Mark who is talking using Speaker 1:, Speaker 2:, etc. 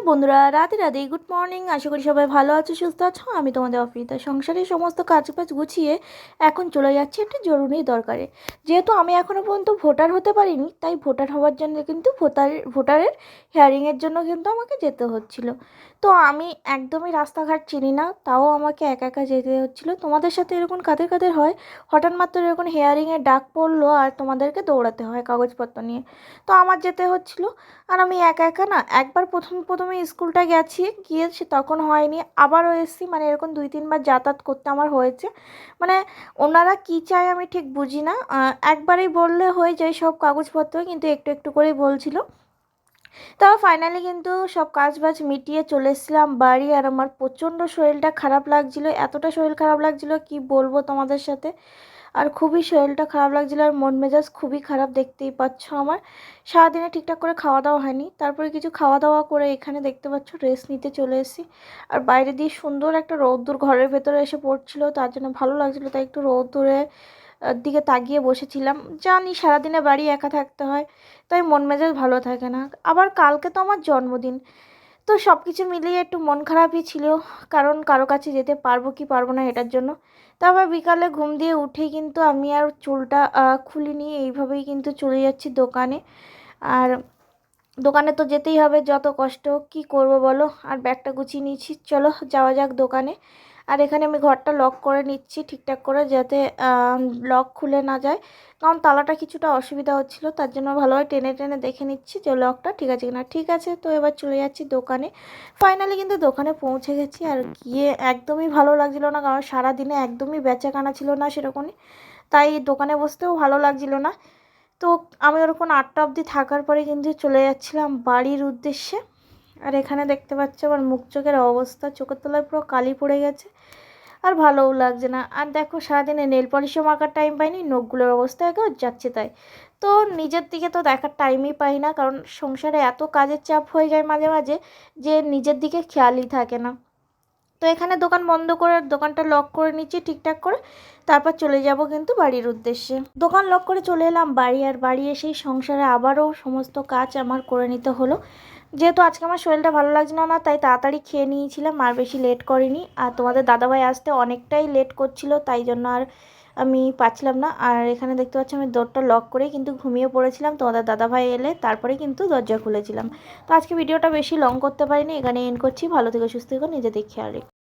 Speaker 1: বন্ধুরা, Radhe Radhe, good morning. আশা করি সবাই ভালো আছো, সুস্থ আছো। আমি তোমাদের অফিসা সংসারের সমস্ত কাজবাজ গুছিয়ে এখন চলে যাচ্ছি একটা জরুরি দরকারে। যেহেতু আমি এখনও পর্যন্ত ভোটার হতে পারিনি, তাই ভোটার হওয়ার জন্য কিন্তু ভোটারের হিয়ারিংয়ের জন্য কিন্তু আমাকে যেতে হচ্ছিল। তো আমি একদমই রাস্তাঘাট চিনি না, তাও আমাকে একা একা যেতে হচ্ছিলো। তোমাদের সাথে এরকম কাদের কাদের হয় হঠাৎ মাত্র এরকম হিয়ারিংয়ের ডাক পড়লো আর তোমাদেরকে দৌড়াতে হয় কাগজপত্র নিয়ে? তো আমার যেতে হচ্ছিলো। আর আমি একা একা না, একবার প্রথমে স্কুলটা গিয়েছি, তখন হয়নি, আবারও এসেছি। মানে এরকম 2-3 বার যাতায়াত করতে আমার হয়েছে। মানে ওনারা কী চায় আমি ঠিক বুঝি না। একবারেই বললে হয়ে যায় সব কাগজপত্র, কিন্তু একটু একটু করেই বলছিল। তারপর ফাইনালি কিন্তু সব কাজবাজ মিটিয়ে চলে এসেছিলাম বাড়ি। আর আমার প্রচণ্ড শরীরটা খারাপ লাগছিলো, এতটা শরীর খারাপ লাগছিলো কি বলবো তোমাদের সাথে। আর খুবই শরীরটা খারাপ লাগছিলো, আর মন মেজাজ খুবই খারাপ, দেখতেই পাচ্ছ আমার। সারাদিনে ঠিকঠাক করে খাওয়া দাওয়া হয়নি, তারপরে কিছু খাওয়া দাওয়া করে এখানে দেখতে পাচ্ছ রেস্ট নিতে চলে এসেছি। আর বাইরে দিয়ে সুন্দর একটা রোদ্দুর ঘরের ভেতরে এসে পড়ছিল, তার জন্য ভালো লাগছিলো, তাই একটু রোদ্দুরে দিকে তাকিয়ে বসেছিলাম। জানি সারাদিনে বাড়ি একা থাকতে হয়, তাই মন মেজাজ ভালো থাকে না। আবার কালকে তো আমার জন্মদিন, তো সব কিছু মিলিয়ে একটু মন খারাপই ছিল, কারণ কারো কাছে যেতে পারবো কি পারবো না এটার জন্য। তারপর বিকালে ঘুম দিয়ে উঠেই কিন্তু আমি আর চুলটা খুলিনি, এইভাবেই কিন্তু চলে যাচ্ছি দোকানে। আর দোকানে তো যেতেই হবে, যত কষ্ট কি করব বলো। আর ব্যাগটা গুছিয়ে নিয়েছি, চলো যাওয়া যাক দোকানে। আর এখানে আমি ঘরটা লক করে নিচ্ছি ঠিকঠাক করে, যাতে লক খুলে না যায়, কারণ তালাটা কিছুটা অসুবিধা হচ্ছিলো। তার জন্য ভালোভাবে টেনে টেনে দেখে নিচ্ছি যে লকটা ঠিক আছে কিনা। ঠিক আছে, তো এবার চলে যাচ্ছি দোকানে। ফাইনালি কিন্তু দোকানে পৌঁছে গেছি। আর গিয়ে একদমই ভালো লাগছিলো না, কারণ সারাদিনে একদমই বেচাকেনা ছিল না সেরকমই, তাই দোকানে বসতেও ভালো লাগছিলো না। তো আমি ওরকম 8টা অবধি থাকার পরে কিন্তু চলে যাচ্ছিলাম বাড়ির উদ্দেশ্যে। আর এখানে দেখতে পাচ্ছ আমার মুখ চোখের অবস্থা, চোখের তলায় পুরো কালি পড়ে গেছে, আর ভালোও লাগছে না। আর দেখো সারাদিনে নেল পলিশও মাখার টাইম পাইনি, নখগুলোর অবস্থা একেও যাচ্ছে তাই। তো নিজের দিকে তো দেখার টাইমই পাই না, কারণ সংসারে এত কাজের চাপ হয়ে যায় মাঝে মাঝে যে নিজের দিকে খেয়ালই থাকে না। তো এখানে দোকান বন্ধ করে দোকানটা লক করে নিচ্ছি ঠিকঠাক করে, তারপর চলে যাব কিন্তু বাড়ির উদ্দেশ্যে। দোকান লক করে চলে এলাম বাড়ি। আর বাড়ি এসেই সংসারে আবারও সমস্ত কাজ আমার করে নিতে হলো। যেহেতু আজকে আমার শরীরটা ভালো লাগছিল না, তাই তাড়াতাড়ি খেয়ে নিয়েছিলাম, আর বেশি লেট করিনি। আর তোমাদের দাদাভাই আসতে অনেকটাই লেট করছিল, তাই জন্য আর আমি পাচ্ছিলাম না। আর এখানে দেখতে পাচ্ছি আমি দরজাটা লক করেই কিন্তু ঘুমিয়ে পড়েছিলাম, তোমাদের দাদাভাই এলে তারপরে কিন্তু দরজা খুলেছিলাম। তো আজকে ভিডিওটা বেশি লং করতে পারিনি, এখানে এন্ড করছি। ভালো থেকো, সুস্থ থেকো, নিজেদের খেয়াল রেখো।